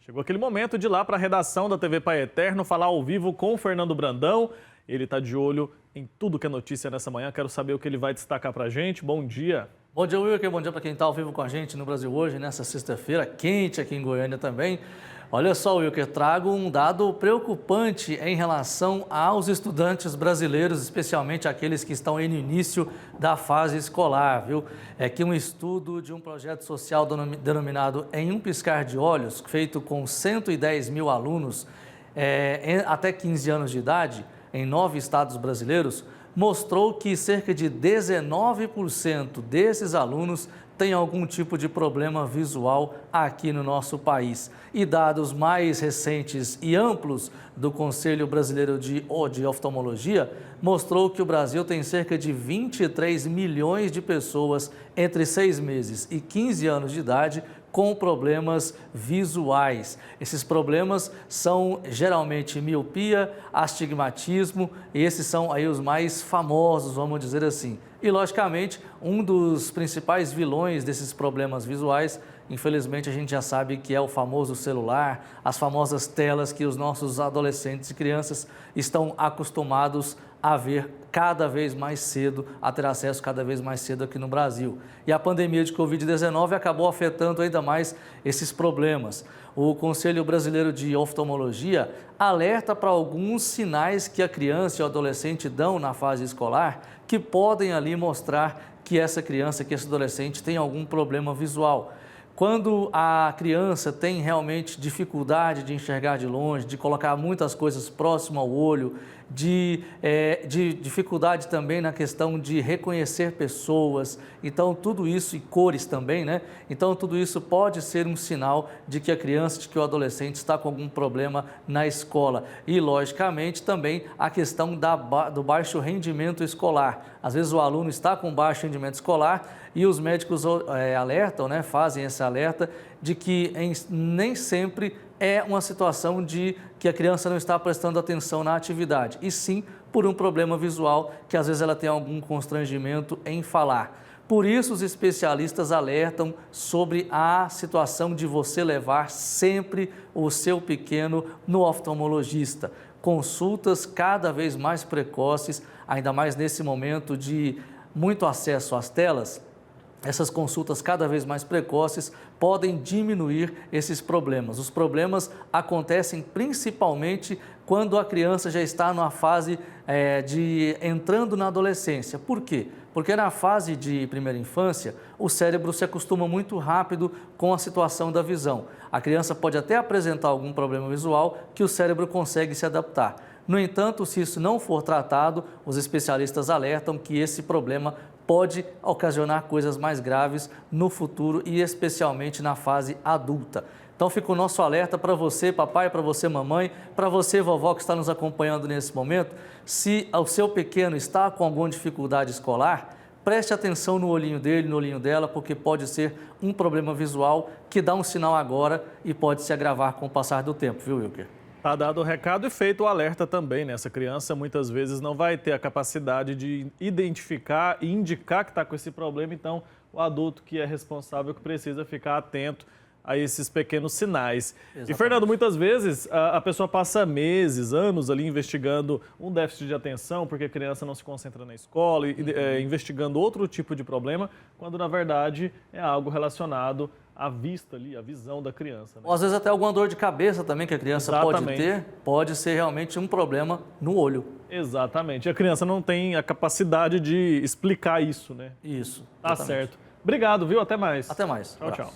Chegou aquele momento de ir lá para a redação da TV Pai Eterno, falar ao vivo com o Fernando Brandão. Ele está de olho em tudo que é notícia nessa manhã. Quero saber o que ele vai destacar para a gente. Bom dia. Bom dia, Wilker. Bom dia para quem está ao vivo com a gente no Brasil hoje, nessa sexta-feira, quente aqui em Goiânia também. Olha só, Wilker, trago um dado preocupante em relação aos estudantes brasileiros, especialmente aqueles que estão aí no início da fase escolar, viu? É que um estudo de um projeto social denominado Em um Piscar de Olhos, feito com 110 mil alunos até 15 anos de idade, em 9 estados brasileiros, mostrou que cerca de 19% desses alunos têm algum tipo de problema visual aqui no nosso país. E dados mais recentes e amplos do Conselho Brasileiro de Oftalmologia mostrou que o Brasil tem cerca de 23 milhões de pessoas entre 6 meses e 15 anos de idade com problemas visuais. Esses problemas são geralmente miopia, astigmatismo, e esses são aí os mais famosos, vamos dizer assim. E, logicamente, um dos principais vilões desses problemas visuais, infelizmente, a gente já sabe que é o famoso celular, as famosas telas que os nossos adolescentes e crianças estão acostumados a ver cada vez mais cedo, a ter acesso cada vez mais cedo aqui no Brasil. E a pandemia de Covid-19 acabou afetando ainda mais esses problemas. O Conselho Brasileiro de Oftalmologia alerta para alguns sinais que a criança e o adolescente dão na fase escolar que podem ali mostrar que essa criança, que esse adolescente tem algum problema visual. Quando a criança tem realmente dificuldade de enxergar de longe, de colocar muitas coisas próximo ao olho, de dificuldade também na questão de reconhecer pessoas, então tudo isso, e cores também, né? Então tudo isso pode ser um sinal de que a criança, de que o adolescente está com algum problema na escola. E, logicamente, também a questão do baixo rendimento escolar. Às vezes o aluno está com baixo rendimento escolar e os médicos alertam, né? Fazem esse alerta de que nem sempre é uma situação de que a criança não está prestando atenção na atividade, e sim por um problema visual que às vezes ela tem algum constrangimento em falar. Por isso, os especialistas alertam sobre a situação de você levar sempre o seu pequeno no oftalmologista. Consultas cada vez mais precoces, ainda mais nesse momento de muito acesso às telas. Essas consultas cada vez mais precoces podem diminuir esses problemas. Os problemas acontecem principalmente quando a criança já está numa fase entrando na adolescência. Por quê? Porque na fase de primeira infância, o cérebro se acostuma muito rápido com a situação da visão. A criança pode até apresentar algum problema visual que o cérebro consegue se adaptar. No entanto, se isso não for tratado, os especialistas alertam que esse problema pode ocasionar coisas mais graves no futuro e especialmente na fase adulta. Então fica o nosso alerta para você, papai, para você, mamãe, para você, vovó, que está nos acompanhando nesse momento. Se o seu pequeno está com alguma dificuldade escolar, preste atenção no olhinho dele, no olhinho dela, porque pode ser um problema visual que dá um sinal agora e pode se agravar com o passar do tempo, viu, Wilker? Tá dado o recado e feito o alerta também, né? Essa criança muitas vezes não vai ter a capacidade de identificar e indicar que está com esse problema, então o adulto que é responsável que precisa ficar atento a esses pequenos sinais. Exatamente. E, Fernando, muitas vezes a pessoa passa meses, anos ali investigando um déficit de atenção, porque a criança não se concentra na escola, investigando outro tipo de problema, quando na verdade é algo relacionado à vista ali, à visão da criança. Né? Ou às vezes até alguma dor de cabeça também que a criança pode ter, pode ser realmente um problema no olho. Exatamente. E a criança não tem a capacidade de explicar isso, né? Isso. Tá certo. Obrigado, viu? Até mais. Até mais. Tchau, tchau.